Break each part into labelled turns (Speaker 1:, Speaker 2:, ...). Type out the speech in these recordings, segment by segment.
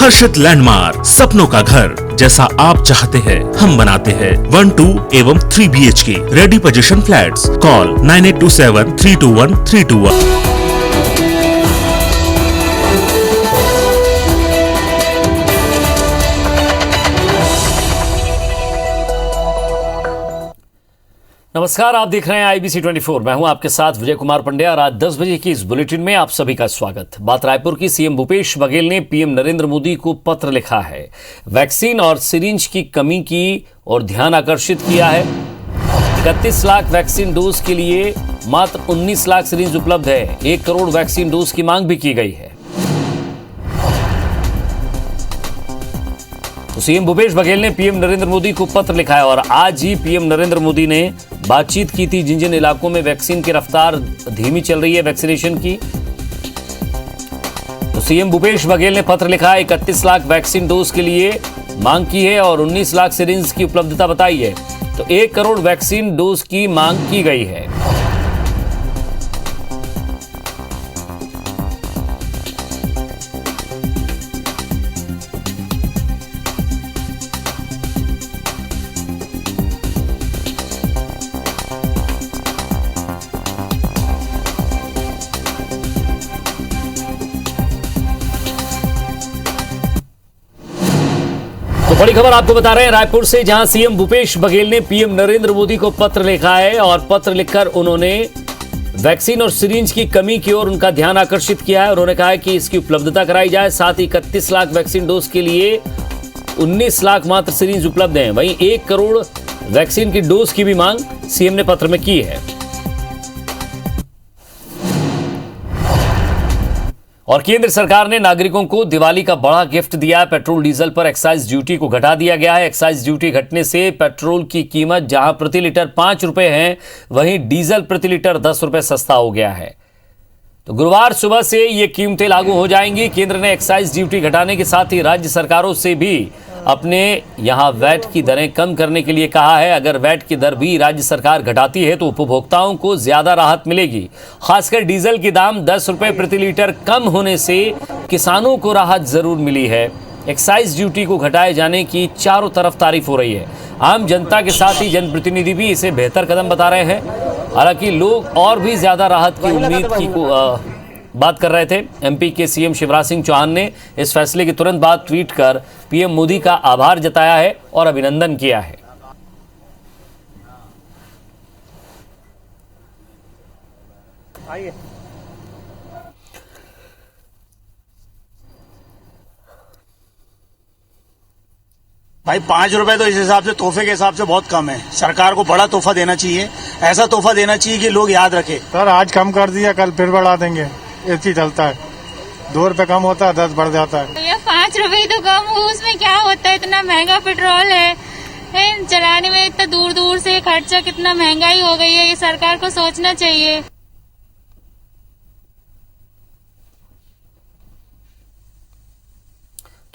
Speaker 1: हर्षित landmark, सपनों का घर जैसा आप चाहते हैं हम बनाते हैं। 1, 2 एवं 3 BHK ready position flats. Call 9827321321।
Speaker 2: नमस्कार, आप देख रहे हैं IBC 24। मैं हूं आपके साथ विजय कुमार पंड्या। रात 10 बजे की इस बुलेटिन में आप सभी का स्वागत। बात रायपुर की सीएम भूपेश बघेल ने पीएम नरेंद्र मोदी को पत्र लिखा है। वैक्सीन और सिरिंज की कमी की और ध्यान आकर्षित किया है। 31 लाख वैक्सीन डोज के लिए मात्र 19 लाख सिरिंज उपलब्ध है। 1 करोड़ वैक्सीन डोज की मांग भी की गई है। तो सीएम भूपेश बघेल ने पीएम नरेंद्र मोदी को पत्र लिखा है और आज ही पीएम नरेंद्र मोदी ने बातचीत की थी जिन जिन इलाकों में वैक्सीन की रफ्तार धीमी चल रही है वैक्सीनेशन की। तो सीएम भूपेश बघेल ने पत्र लिखा है, 31 लाख वैक्सीन डोज के लिए मांग की है और 19 लाख सिरिंज की उपलब्धता बताई है। तो 1 करोड़ वैक्सीन डोज की मांग की गई है। तो बड़ी खबर आपको बता रहे हैं रायपुर से, जहां सीएम भूपेश बघेल ने पीएम नरेंद्र मोदी को पत्र लिखा है और पत्र लिखकर उन्होंने वैक्सीन और सिरिंज की कमी की ओर उनका ध्यान आकर्षित किया है। उन्होंने कहा है कि इसकी उपलब्धता कराई जाए। साथ ही 31 लाख वैक्सीन डोज के लिए 19 लाख मात्र सिरिंज उपलब्ध हैं। वहीं 1 करोड़ वैक्सीन की डोज की भी मांग सीएम ने पत्र में की है। और केंद्र सरकार ने नागरिकों को दिवाली का बड़ा गिफ्ट दिया है। पेट्रोल डीजल पर एक्साइज ड्यूटी को घटा दिया गया है। एक्साइज ड्यूटी घटने से पेट्रोल की कीमत जहां प्रति लीटर 5 रुपए है, वहीं डीजल प्रति लीटर 10 रुपए सस्ता हो गया है। तो गुरुवार सुबह से ये कीमतें लागू हो जाएंगी। केंद्र ने एक्साइज ड्यूटी घटाने के साथ ही राज्य सरकारों से भी अपने यहां वैट की दरें कम करने के लिए कहा है। अगर वैट की दर भी राज्य सरकार घटाती है तो उपभोक्ताओं को ज्यादा राहत मिलेगी। खासकर डीजल के दाम 10 रुपए प्रति लीटर कम होने से किसानों को राहत जरूर मिली है। एक्साइज ड्यूटी को घटाए जाने की चारों तरफ तारीफ हो रही है। आम जनता के साथ ही जनप्रतिनिधि भी इसे बेहतर कदम बता रहे हैं। हालांकि लोग और भी ज्यादा राहत की उम्मीद की बात कर रहे थे। एमपी के सीएम शिवराज सिंह चौहान ने इस फैसले के तुरंत बाद ट्वीट कर पीएम मोदी का आभार जताया है और अभिनंदन किया है।
Speaker 3: आइए भाई, 5 रुपए तो इस हिसाब से तोहफे के हिसाब से बहुत कम है। सरकार को बड़ा तोहफा देना चाहिए। ऐसा तोहफा देना चाहिए कि लोग याद रखें।
Speaker 4: सर आज कम कर दिया, कल फिर बढ़ा देंगे। ऐसी चलता है। 2 रुपए कम होता है, 10 बढ़ जाता है।
Speaker 5: भैया 5 रुपए तो कम हो, उसमें क्या होता है? इतना महंगा पेट्रोल है चलाने में, इतना दूर दूर से खर्चा, कितना महंगाई हो गई है। ये सरकार को सोचना चाहिए।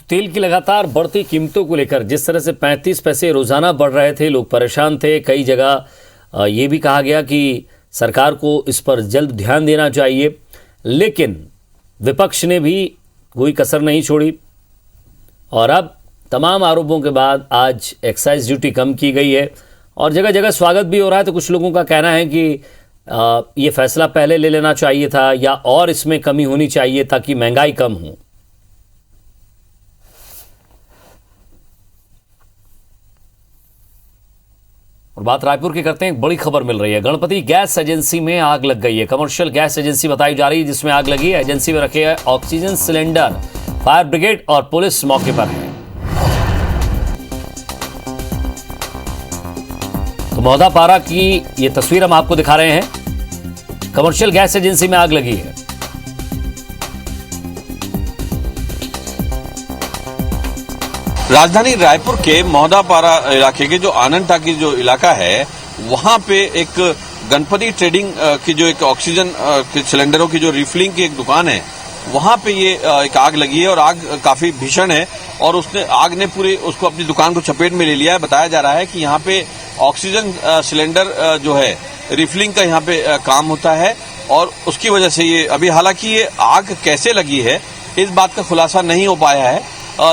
Speaker 2: तेल की लगातार बढ़ती कीमतों को लेकर जिस तरह से 35 पैसे रोजाना बढ़ रहे थे, लोग परेशान थे। कई जगह ये भी कहा गया कि सरकार को इस पर जल्द ध्यान देना चाहिए, लेकिन विपक्ष ने भी कोई कसर नहीं छोड़ी। और अब तमाम आरोपों के बाद आज एक्साइज ड्यूटी कम की गई है और जगह जगह स्वागत भी हो रहा है। तो कुछ लोगों का कहना है कि ये फैसला पहले ले लेना चाहिए था या और इसमें कमी होनी चाहिए ताकि महंगाई कम हो। और बात रायपुर की करते हैं। एक बड़ी खबर मिल रही है। गणपति गैस एजेंसी में आग लग गई है। कमर्शियल गैस एजेंसी बताई जा रही है जिसमें आग लगी है। एजेंसी में रखे ऑक्सीजन सिलेंडर। फायर ब्रिगेड और पुलिस मौके पर है। तो मौदापारा की ये तस्वीर हम आपको दिखा रहे हैं। कमर्शियल गैस एजेंसी में आग लगी है।
Speaker 6: राजधानी रायपुर के मौदापारा इलाके के जो आनंद टाकी जो इलाका है, वहां पे एक गणपति ट्रेडिंग की जो एक ऑक्सीजन के सिलेंडरों की जो रिफिलिंग की एक दुकान है, वहां पे ये एक आग लगी है और आग काफी भीषण है और उसने आग ने पूरी उसको अपनी दुकान को चपेट में ले लिया है। बताया जा रहा है कि यहाँ पे ऑक्सीजन सिलेंडर जो है रिफिलिंग का यहाँ पे काम होता है और उसकी वजह से ये अभी, हालांकि ये आग कैसे लगी है इस बात का खुलासा नहीं हो पाया है,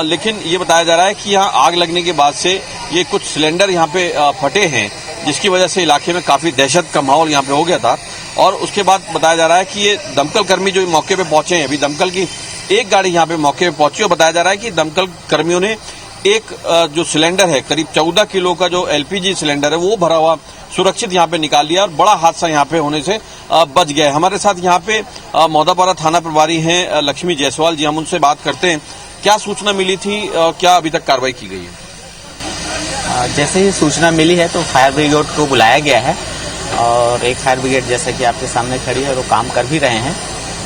Speaker 6: लेकिन ये बताया जा रहा है कि यहाँ आग लगने के बाद से ये कुछ सिलेंडर यहाँ पे फटे हैं, जिसकी वजह से इलाके में काफी दहशत का माहौल यहाँ पे हो गया था। और उसके बाद बताया जा रहा है कि ये दमकल कर्मी जो मौके पे पहुंचे हैं, अभी दमकल की एक गाड़ी यहाँ पे मौके पे पहुंची और बताया जा रहा है कि दमकल कर्मियों ने एक जो सिलेंडर है, करीब 14 किलो का जो एलपीजी सिलेंडर है, वो भरा हुआ सुरक्षित यहाँ पे निकाल लिया और बड़ा हादसा यहाँ पे होने से बच गया। हमारे साथ यहाँ पे मौदापारा थाना प्रभारी हैं लक्ष्मी जायसवाल जी, हम उनसे बात करते हैं। क्या सूचना मिली थी, क्या अभी तक कार्रवाई की गई है?
Speaker 7: जैसे ही सूचना मिली है तो फायर ब्रिगेड को बुलाया गया है और एक फायर ब्रिगेड जैसे कि आपके सामने खड़ी है, वो काम कर भी रहे हैं।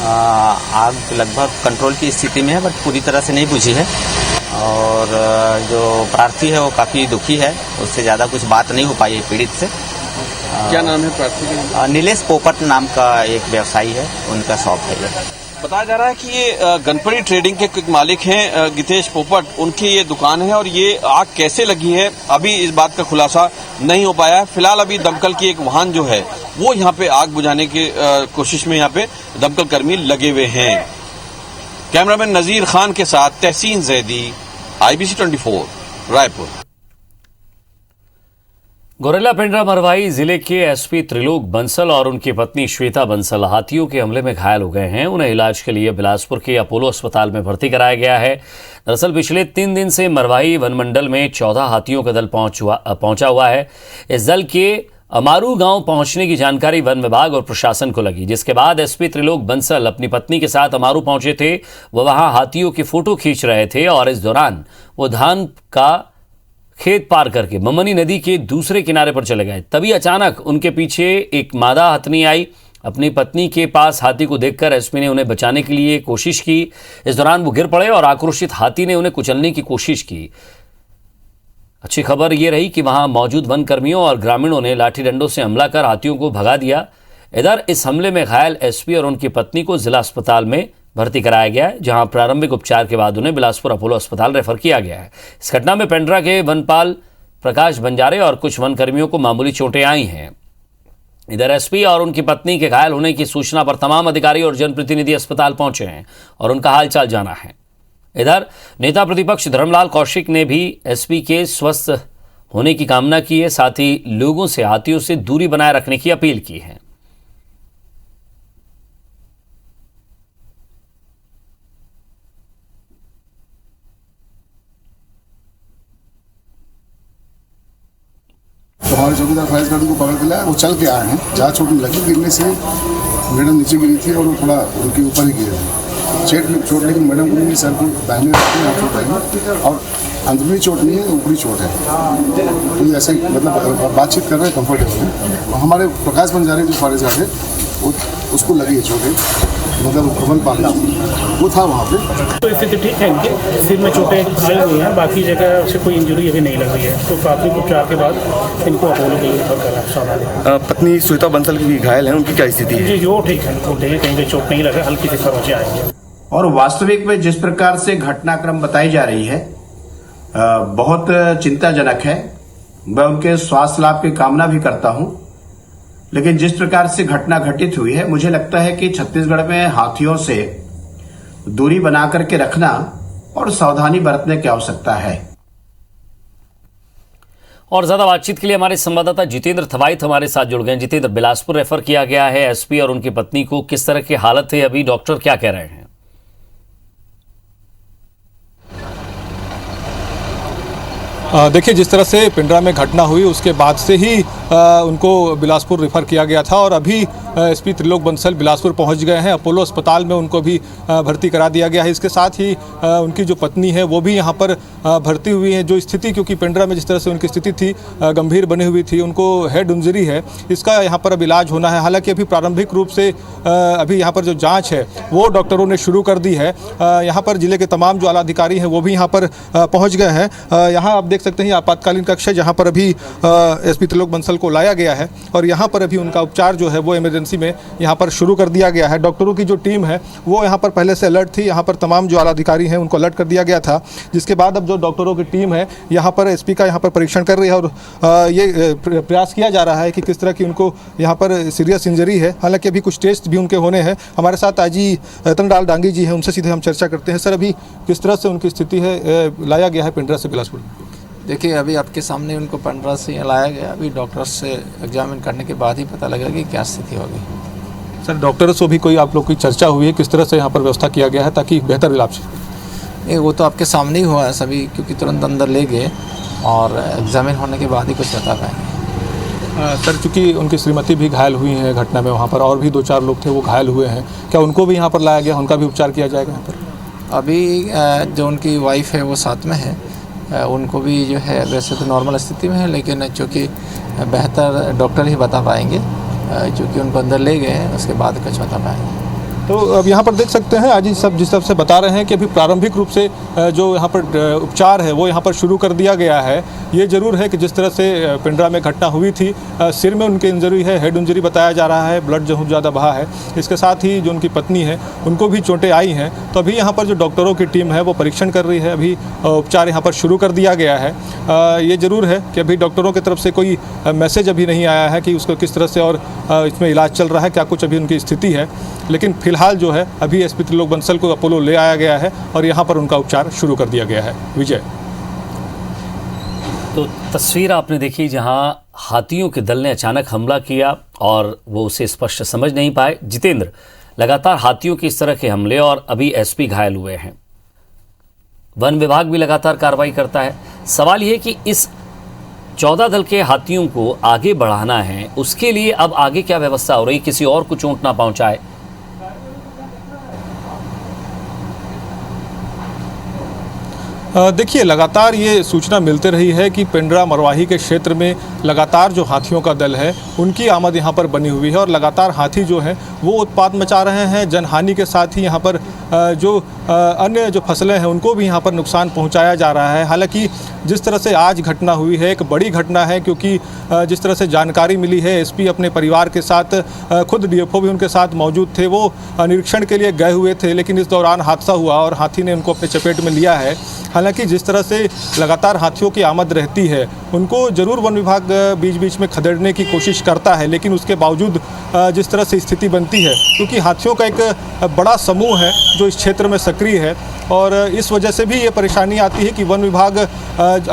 Speaker 7: आग लगभग कंट्रोल की स्थिति में है, बट पूरी तरह से नहीं बुझी है। और जो प्रार्थी है वो काफी दुखी है, उससे ज्यादा कुछ बात नहीं हो पाई है पीड़ित से।
Speaker 6: क्या नाम है प्रार्थी का?
Speaker 7: नीलेश पोपट नाम का एक व्यवसायी है, उनका शॉप है ये।
Speaker 6: बताया जा रहा है कि ये गणपति ट्रेडिंग के मालिक हैं गितेश पोपट, उनकी ये दुकान है और ये आग कैसे लगी है अभी इस बात का खुलासा नहीं हो पाया है। फिलहाल अभी दमकल की एक वाहन जो है वो यहाँ पे आग बुझाने की कोशिश में यहाँ पे दमकल कर्मी लगे हुए हैं। कैमरामैन नजीर खान के साथ तहसीन जैदी, IBC 24 रायपुर।
Speaker 2: गोरेला पेंड्रा मरवाही जिले के एसपी त्रिलोक बंसल और उनकी पत्नी श्वेता बंसल हाथियों के हमले में घायल हो गए हैं। उन्हें इलाज के लिए बिलासपुर के अपोलो अस्पताल में भर्ती कराया गया है। दरअसल पिछले 3 दिन से मरवाही वनमंडल में 14 हाथियों का दल पहुंचा हुआ है। इस दल के अमारू गांव पहुंचने की जानकारी वन विभाग और प्रशासन को लगी, जिसके बाद एसपी त्रिलोक बंसल अपनी पत्नी के साथ अमारू पहुंचे थे। वह वहां हाथियों की फोटो खींच रहे थे और इस दौरान वो धान का खेत पार करके ममनी नदी के दूसरे किनारे पर चले गए। तभी अचानक उनके पीछे एक मादा हथनी आई। अपनी पत्नी के पास हाथी को देखकर एसपी ने उन्हें बचाने के लिए कोशिश की। इस दौरान वो गिर पड़े और आक्रोशित हाथी ने उन्हें कुचलने की कोशिश की। अच्छी खबर यह रही कि वहां मौजूद वन कर्मियों और ग्रामीणों ने लाठी डंडों से हमला कर हाथियों को भगा दिया। इधर इस हमले में घायल एसपी और उनकी पत्नी को जिला अस्पताल में भर्ती कराया गया है, जहां प्रारंभिक उपचार के बाद उन्हें बिलासपुर अपोलो अस्पताल रेफर किया गया है। इस घटना में पेंड्रा के वनपाल प्रकाश बंजारे और कुछ वन कर्मियों को मामूली चोटें आई हैं। इधर एसपी और उनकी पत्नी के घायल होने की सूचना पर तमाम अधिकारी और जनप्रतिनिधि अस्पताल पहुंचे हैं और उनका हालचाल जाना है। इधर नेता प्रतिपक्ष धर्मलाल कौशिक ने भी एसपी के स्वस्थ होने की कामना की है, साथ ही लोगों से हाथियों से दूरी बनाए रखने की अपील की है।
Speaker 8: तो हमारे चौकीदार फैज गार्ड को पकड़ के लाया, वो चल के आए हैं। जहाँ चोट लगी, गिरने से मैडम नीचे गिरी थी और वो थोड़ा उनके ऊपर ही गिरे थे। चोट लेकिन मैडम को नहीं, सर को दाहिने दाहिने और अंदरूनी चोट नहीं है, ऊपरी चोट है। तो ऐसे मतलब बातचीत कर रहे हैं, कम्फर्टेबल है। हमारे प्रकाश बंजारे जो फॉरेस्ट गार्ड है वो उसको लगी है चोटें, मतलब भवन पाला वो था वहाँ पे।
Speaker 9: तो स्थिति ठीक है, इनके सिर में चोटें आई हुई हैं, बाकी जगह से कोई इंजरी अभी नहीं लग रही है। तो प्राथमिक उपचार के बाद इनको अपोलो के लिए रेफर करा।
Speaker 10: पत्नी श्वेता बंसल की भी घायल है, उनकी क्या स्थिति है?
Speaker 9: जी वो ठीक है, कहीं पे चोट नहीं लगा, हल्की सी खरोंचे आएंगे।
Speaker 11: और वास्तविक में जिस प्रकार से घटनाक्रम बताई जा रही है बहुत चिंताजनक है। मैं उनके स्वास्थ्य लाभ की कामना भी करता हूं, लेकिन जिस प्रकार से घटना घटित हुई है, मुझे लगता है कि छत्तीसगढ़ में हाथियों से दूरी बना करके रखना और सावधानी बरतने की आवश्यकता है।
Speaker 2: और ज्यादा बातचीत के लिए हमारे संवाददाता जितेंद्र थवाइट हमारे साथ जुड़ गए। जितेंद्र, बिलासपुर रेफर किया गया है एसपी और उनकी पत्नी को, किस तरह की हालत है अभी, डॉक्टर क्या कह रहे हैं?
Speaker 12: देखिए, जिस तरह से पिंडरा में घटना हुई उसके बाद से ही उनको बिलासपुर रेफर किया गया था और अभी एसपी त्रिलोक बंसल बिलासपुर पहुंच गए हैं। अपोलो अस्पताल में उनको भी भर्ती करा दिया गया है। इसके साथ ही उनकी जो पत्नी है वो भी यहां पर भर्ती हुई है। जो स्थिति, क्योंकि पिंडरा में जिस तरह से उनकी स्थिति थी गंभीर बनी हुई थी, उनको हेड इंजरी है, इसका यहाँ पर अब इलाज होना है। हालांकि अभी प्रारंभिक रूप से अभी यहाँ पर जो जाँच है वो डॉक्टरों ने शुरू कर दी है। यहाँ पर जिले के तमाम जो आला अधिकारी हैं वो भी यहाँ पर पहुँच गए हैं। यहाँ आप देख सकते हैं आपातकालीन कक्ष है, जहाँ पर अभी एसपी त्रिलोक बंसल को लाया गया है और यहाँ पर अभी उनका उपचार जो है वो इमरजेंसी इमरजेंसी में यहाँ पर शुरू कर दिया गया है। डॉक्टरों की जो टीम है वो यहाँ पर पहले से अलर्ट थी, यहाँ पर तमाम जो आला अधिकारी हैं उनको अलर्ट कर दिया गया था, जिसके बाद अब जो डॉक्टरों की टीम है यहाँ पर एसपी का यहाँ पर परीक्षण कर रही है और ये प्रयास किया जा रहा है कि किस तरह की उनको यहाँ पर सीरियस इंजरी है। हालांकि अभी कुछ टेस्ट भी उनके होने हैं। हमारे साथ आईजी रतनलाल डांगी जी हैं, उनसे सीधे हम चर्चा करते हैं। सर, अभी किस तरह से उनकी स्थिति है, लाया गया है पिंडरा से बिलासपुर?
Speaker 13: देखिए, अभी आपके सामने उनको पिंडरा से लाया गया। अभी डॉक्टर से एग्जामिन करने के बाद ही पता लगेगा कि क्या स्थिति होगी।
Speaker 12: सर, डॉक्टरों से भी कोई आप लोग की चर्चा हुई है, किस तरह से यहाँ पर व्यवस्था किया गया है ताकि बेहतर इलाज?
Speaker 13: नहीं, वो तो आपके सामने ही हुआ है सभी, क्योंकि तुरंत अंदर ले गए और एग्जामिन होने के बाद ही कुछ बता पाएंगे।
Speaker 12: सर, चूँकि उनकी श्रीमती भी घायल हुई हैं घटना में, वहाँ पर और भी 2-4 लोग थे वो घायल हुए हैं, क्या उनको भी यहाँ पर लाया गया, उनका भी उपचार किया जाएगा यहाँ पर?
Speaker 13: अभी जो उनकी वाइफ है वो साथ में है, उनको भी जो है वैसे तो नॉर्मल स्थिति में है, लेकिन चूँकि बेहतर डॉक्टर ही बता पाएंगे, चूँकि उनको अंदर ले गए हैं उसके बाद कुछ बता पाएंगे।
Speaker 12: तो अब यहाँ पर देख सकते हैं आज सब जिस तरह से बता रहे हैं कि अभी प्रारंभिक रूप से जो यहाँ पर उपचार है वो यहाँ पर शुरू कर दिया गया है। ये जरूर है कि जिस तरह से पिंडरा में घटना हुई थी, सिर में उनकी इंजरी है, हेड इंजरी बताया जा रहा है, ब्लड जो ज़्यादा बहा है। इसके साथ ही जो उनकी पत्नी है उनको भी चोटें आई हैं। तो अभी यहाँ पर जो डॉक्टरों की टीम है वो परीक्षण कर रही है, अभी उपचार यहाँ पर शुरू कर दिया गया है। ये ज़रूर है कि अभी डॉक्टरों की तरफ से कोई मैसेज अभी नहीं आया है कि उसको किस तरह से और इसमें इलाज चल रहा है, क्या कुछ अभी उनकी स्थिति है। लेकिन फिलहाल जो है अभी एसपी त्रिलोक बंसल को अपोलो ले आया गया है और यहाँ पर उनका उपचार शुरू कर दिया गया है। विजय,
Speaker 2: तो तस्वीर आपने देखी जहां हाथियों के दल ने अचानक हमला किया और वो उसे स्पष्ट समझ नहीं पाए। जितेंद्र, लगातार हाथियों के इस तरह के हमले और अभी एसपी घायल हुए हैं, वन विभाग भी लगातार कार्रवाई करता है। सवाल यह कि इस 14 दल के हाथियों को आगे बढ़ाना है, उसके लिए अब आगे क्या व्यवस्था हो रही, किसी और को चोट ना पहुंचाए?
Speaker 12: देखिए, लगातार ये सूचना मिलते रही है कि पिंडरा मरवाही के क्षेत्र में लगातार जो हाथियों का दल है उनकी आमद यहाँ पर बनी हुई है और लगातार हाथी जो है वो उत्पात मचा रहे हैं। जनहानि के साथ ही यहाँ पर जो अन्य जो फसलें हैं उनको भी यहाँ पर नुकसान पहुँचाया जा रहा है। हालांकि जिस तरह से आज घटना हुई है एक बड़ी घटना है, क्योंकि जिस तरह से जानकारी मिली है, एसपी अपने परिवार के साथ, खुद डीएफओ भी उनके साथ मौजूद थे, वो निरीक्षण के लिए गए हुए थे, लेकिन इस दौरान हादसा हुआ और हाथी ने उनको अपने चपेट में लिया है। हालांकि जिस तरह से लगातार हाथियों की आमद रहती है, उनको जरूर वन विभाग बीच बीच में खदेड़ने की कोशिश करता है, लेकिन उसके बावजूद जिस तरह से स्थिति बनती है, क्योंकि हाथियों का एक बड़ा समूह है जो इस क्षेत्र में सक्रिय है और इस वजह से भी ये परेशानी आती है कि वन विभाग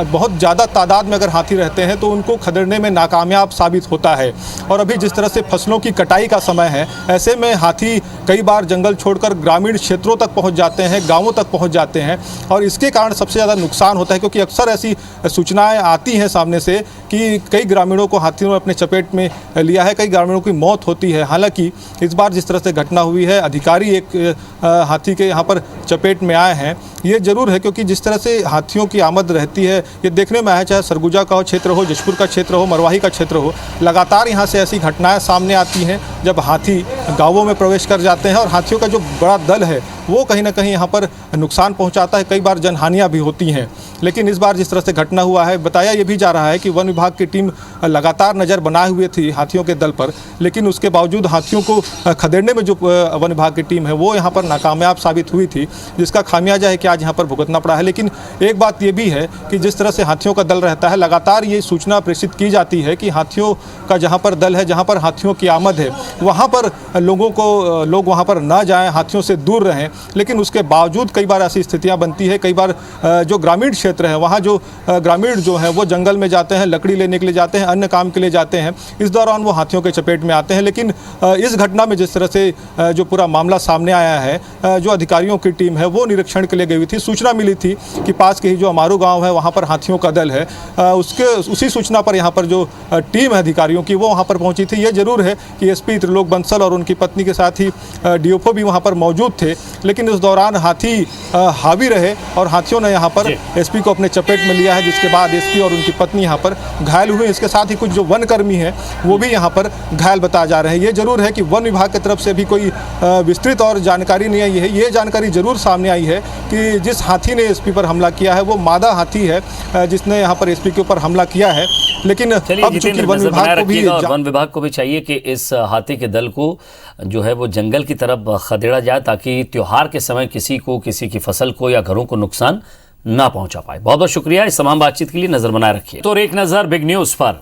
Speaker 12: बहुत ज़्यादा तादाद में अगर हाथी रहते हैं तो उनको खदेड़ने में नाकामयाब साबित होता है। और अभी जिस तरह से फसलों की कटाई का समय है, ऐसे में हाथी कई बार जंगल छोड़कर ग्रामीण क्षेत्रों तक पहुंच जाते हैं, गांवों तक पहुंच जाते हैं और इसके कारण सबसे ज़्यादा नुकसान होता है, क्योंकि अक्सर ऐसी सूचनाएं आती हैं सामने से कि कई ग्रामीणों को हाथियों ने अपने चपेट में लिया है, कई ग्रामीणों की मौत होती है। हालांकि इस बार जिस तरह से घटना हुई है, अधिकारी एक हाथी के यहाँ पर चपेट में आए हैं, ये जरूर है, क्योंकि जिस तरह से हाथियों की आमद रहती है ये देखने में आया, चाहे सरगुजा का क्षेत्र हो, जशपुर का क्षेत्र हो, मरवाही का क्षेत्र हो, लगातार यहाँ से ऐसी घटनाएं सामने आती हैं जब हाथी गांवों में प्रवेश कर जाते हैं और हाथियों का जो बड़ा दल है वो कहीं ना कहीं यहाँ पर नुकसान पहुँचाता है, कई बार जनहानियाँ भी होती हैं। लेकिन इस बार जिस तरह से घटना हुआ है, बताया ये भी जा रहा है कि वन विभाग की टीम लगातार नज़र बनाए हुए थी हाथियों के दल पर, लेकिन उसके बावजूद हाथियों को खदेड़ने में जो वन विभाग की टीम है वो यहाँ पर नाकामयाब साबित हुई थी, जिसका खामियाजा है कि आज यहाँ पर भुगतना पड़ा है। लेकिन एक बात ये भी है कि जिस तरह से हाथियों का दल रहता है, लगातार ये सूचना प्रेषित की जाती है कि हाथियों का जहाँ पर दल है, जहाँ पर हाथियों की आमद है, वहाँ पर लोग वहाँ पर ना जाएँ, हाथियों से दूर रहें। लेकिन उसके बावजूद कई बार ऐसी स्थितियाँ बनती है, कई बार जो ग्रामीण क्षेत्र है वहाँ जो ग्रामीण जो है वो जंगल में जाते हैं, लकड़ी लेने के लिए जाते हैं, अन्य काम के लिए जाते हैं, इस दौरान वो हाथियों के चपेट में आते हैं। लेकिन इस घटना में जिस तरह से जो पूरा मामला सामने आया है, जो अधिकारियों की टीम है वो निरीक्षण के लिए गई हुई थी। सूचना मिली थी कि पास के ही जो अमारू गांव है वहाँ पर हाथियों का दल है, उसी सूचना पर यहाँ पर जो टीम है अधिकारियों की वो वहाँ पर पहुँची थी। ये जरूर है कि एसपी त्रिलोक बंसल और उनकी पत्नी के साथ ही डीएफओ भी वहाँ पर मौजूद थे, लेकिन उस दौरान हाथी हावी रहे और हाथियों ने यहाँ पर एसपी को अपने चपेट में लिया है, जिसके बाद एसपी और उनकी पत्नी यहाँ पर घायल हुए। इसके साथ ही कुछ जो वन कर्मी हैं वो भी यहाँ पर घायल बताए जा रहे हैं। ये जरूर है कि वन विभाग की तरफ से भी कोई विस्तृत और जानकारी नहीं आई है। ये जानकारी जरूर सामने आई है कि कि जिस हाथी ने एसपी पर हमला किया है वो मादा हाथी है जिसने यहाँ पर एसपी के ऊपर हमला किया है। लेकिन अब चूंकि वन
Speaker 2: विभाग को भी चाहिए कि इस हाथी के दल को जो है वो जंगल की तरफ खदेड़ा जाए ताकि त्योहार के समय किसी की फसल को या घरों को नुकसान ना पहुंचा पाए। बहुत बहुत शुक्रिया इस तमाम बातचीत के लिए। नजर बनाए रखिए। तो एक नजर बिग न्यूज पर।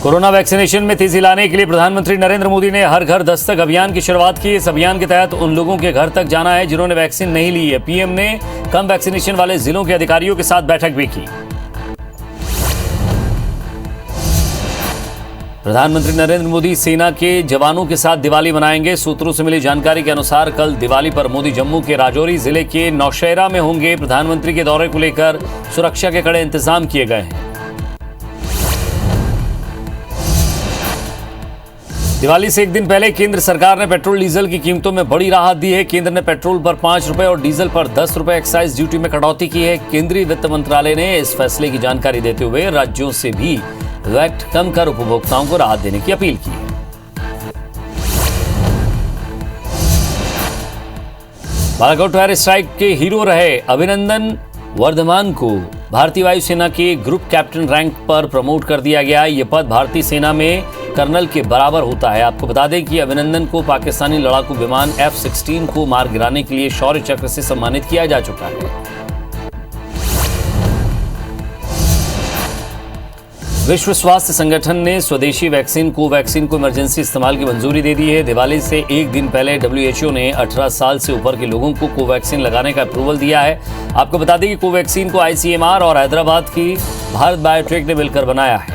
Speaker 2: कोरोना वैक्सीनेशन में तेजी लाने के लिए प्रधानमंत्री नरेंद्र मोदी ने हर घर दस्तक अभियान की शुरुआत की। इस अभियान के तहत उन लोगों के घर तक जाना है जिन्होंने वैक्सीन नहीं ली है। पीएम ने कम वैक्सीनेशन वाले जिलों के अधिकारियों के साथ बैठक भी की। प्रधानमंत्री नरेंद्र मोदी सेना के जवानों के साथ दिवाली मनाएंगे। सूत्रों से मिली जानकारी के अनुसार कल दिवाली पर मोदी जम्मू के राजौरी जिले के नौशेरा में होंगे। प्रधानमंत्री के दौरे को लेकर सुरक्षा के कड़े इंतजाम किए गए हैं। दिवाली से एक दिन पहले केंद्र सरकार ने पेट्रोल डीजल की कीमतों में बड़ी राहत दी है। केंद्र ने पेट्रोल पर 5 रुपए और डीजल पर 10 रुपए एक्साइज ड्यूटी में कटौती की है। केंद्रीय वित्त मंत्रालय ने इस फैसले की जानकारी देते हुए राज्यों से भी वैट कम कर उपभोक्ताओं को राहत देने की अपील की है। बालाकोट एयर स्ट्राइक के हीरो रहे अभिनंदन वर्धमान को भारतीय वायुसेना के ग्रुप कैप्टन रैंक पर प्रमोट कर दिया गया है। यह पद भारतीय सेना में कर्नल के बराबर होता है। आपको बता दें कि अभिनंदन को पाकिस्तानी लड़ाकू विमान F-16 को मार गिराने के लिए शौर्य चक्र से सम्मानित किया जा चुका है। विश्व स्वास्थ्य संगठन ने स्वदेशी वैक्सीन कोवैक्सीन को इमरजेंसी इस्तेमाल की मंजूरी दे दी है। दिवाली से एक दिन पहले WHO ने 18 साल से ऊपर के लोगों को कोवैक्सीन लगाने का अप्रूवल दिया है। आपको बता दें कि कोवैक्सीन को ICMR और हैदराबाद की भारत बायोटेक ने मिलकर बनाया है।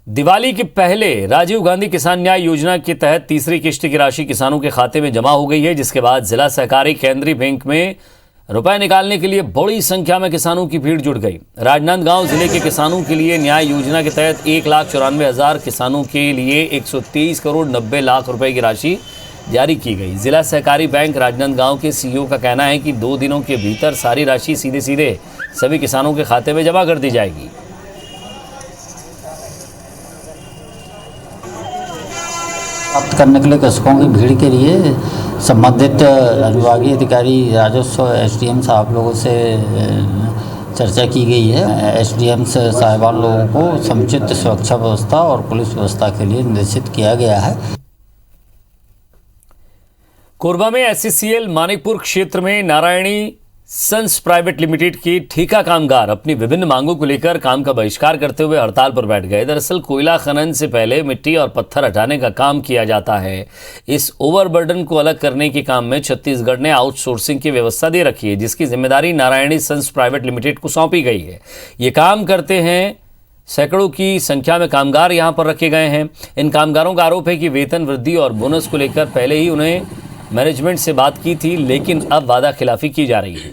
Speaker 2: दिवाली के पहले राजीव गांधी किसान न्याय योजना के तहत तीसरी किश्त की राशि किसानों के खाते में जमा हो गई है, जिसके बाद जिला सहकारी केंद्रीय बैंक में रुपए निकालने के लिए बड़ी संख्या में किसानों की भीड़ जुट गई। राजनांदगांव जिले के किसानों के लिए न्याय योजना के तहत 1,94,000 किसानों के लिए 123 करोड़ 90 लाख रुपए की राशि जारी की गई। जिला सहकारी बैंक राजनांदगांव के CEO का कहना है कि 2 दिनों के भीतर सारी राशि सीधे सीधे सभी किसानों के खाते में जमा कर दी जाएगी।
Speaker 14: प्राप्त करने के लिए कृषकों की भीड़ के लिए संबंधित अनुविभागीय अधिकारी राजस्व SDM साहब लोगों से चर्चा की गई है। SDM साहिबान लोगों को समुचित सुरक्षा व्यवस्था और पुलिस व्यवस्था के लिए निर्देशित किया गया है।
Speaker 2: कोरबा में SCCL मानिकपुर क्षेत्र में नारायणी सन्स प्राइवेट लिमिटेड के ठेका कामगार अपनी विभिन्न मांगों को लेकर काम का बहिष्कार करते हुए हड़ताल पर बैठ गए। दरअसल कोयला खनन से पहले मिट्टी और पत्थर हटाने का काम किया जाता है। इस ओवरबर्डन को अलग करने के काम में छत्तीसगढ़ ने आउटसोर्सिंग की व्यवस्था दे रखी है, जिसकी जिम्मेदारी नारायणी सन्स प्राइवेट लिमिटेड को सौंपी गई है। ये काम करते हैं सैकड़ों की संख्या में कामगार यहां पर रखे गए हैं। इन कामगारों का आरोप है कि वेतन वृद्धि और बोनस को लेकर पहले ही उन्हें मैनेजमेंट से बात की थी, लेकिन अब वादा खिलाफी की जा रही है।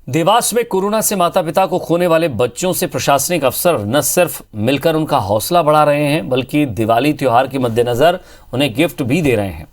Speaker 2: देवास में कोरोना से माता पिता को खोने वाले बच्चों से प्रशासनिक अफसर न सिर्फ मिलकर उनका हौसला बढ़ा रहे हैं, बल्कि दिवाली त्योहार के मद्देनजर उन्हें गिफ्ट भी दे रहे हैं।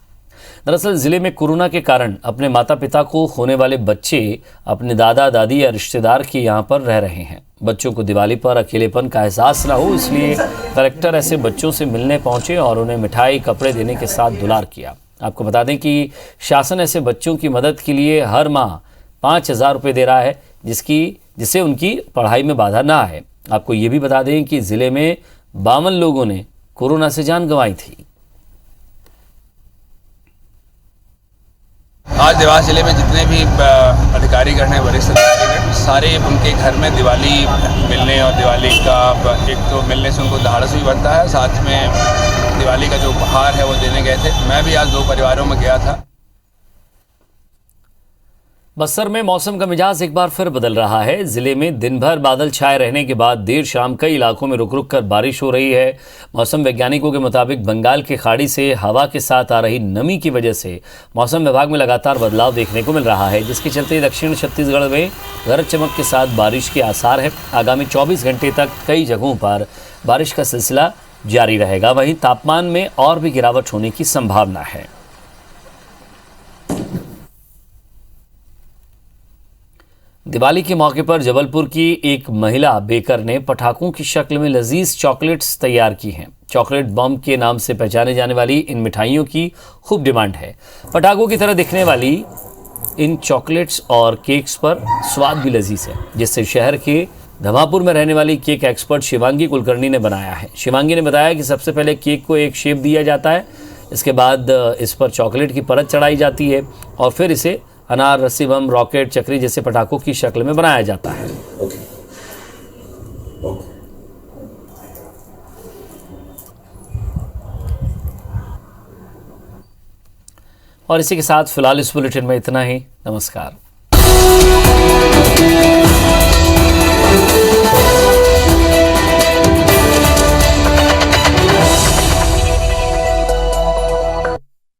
Speaker 2: दरअसल जिले में कोरोना के कारण अपने माता पिता को खोने वाले बच्चे अपने दादा दादी या रिश्तेदार के यहाँ पर रह रहे हैं। बच्चों को दिवाली पर अकेलेपन का एहसास न हो, इसलिए कलेक्टर ऐसे बच्चों से मिलने पहुंचे और उन्हें मिठाई कपड़े देने के साथ दुलार किया। आपको बता दें कि शासन ऐसे बच्चों की मदद के लिए हर माह 5,000 रुपये दे रहा है, जिससे उनकी पढ़ाई में बाधा ना आए। आपको ये भी बता दें कि जिले में 52 लोगों ने कोरोना से जान गंवाई थी।
Speaker 15: आज देवास जिले में जितने भी अधिकारीगण हैं, वरिष्ठ अधिकारीगण, सारे उनके घर में दिवाली मिलने और दिवाली का एक तो मिलने से उनको ढाढ़स भी बनता है, साथ में दिवाली का जो उपहार है वो देने गए थे। मैं भी आज 2 परिवारों में गया था।
Speaker 2: बस्तर में मौसम का मिजाज एक बार फिर बदल रहा है। जिले में दिन भर बादल छाए रहने के बाद देर शाम कई इलाकों में रुक रुक कर बारिश हो रही है। मौसम वैज्ञानिकों के मुताबिक बंगाल की खाड़ी से हवा के साथ आ रही नमी की वजह से मौसम विभाग में लगातार बदलाव देखने को मिल रहा है, जिसके चलते दक्षिण छत्तीसगढ़ में गरज चमक के साथ बारिश के आसार है। आगामी 24 घंटे तक कई जगहों पर बारिश का सिलसिला जारी रहेगा। वहीं तापमान में और भी गिरावट होने की संभावना है। दिवाली के मौके पर जबलपुर की एक महिला बेकर ने पटाखों की शक्ल में लजीज चॉकलेट्स तैयार की हैं। चॉकलेट बम के नाम से पहचाने जाने वाली इन मिठाइयों की खूब डिमांड है। पटाखों की तरह दिखने वाली इन चॉकलेट्स और केक्स पर स्वाद भी लजीज है, जिससे शहर के धमापुर में रहने वाली केक एक्सपर्ट शिवांगी कुलकर्णी ने बनाया है। शिवांगी ने बताया कि सबसे पहले केक को एक शेप दिया जाता है, इसके बाद इस पर चॉकलेट की परत चढ़ाई जाती है और फिर इसे अनार, रस्सी बम, रॉकेट, चक्री जैसे पटाखों की शक्ल में बनाया जाता है। और इसी के साथ फिलहाल इस बुलेटिन में इतना ही। नमस्कार।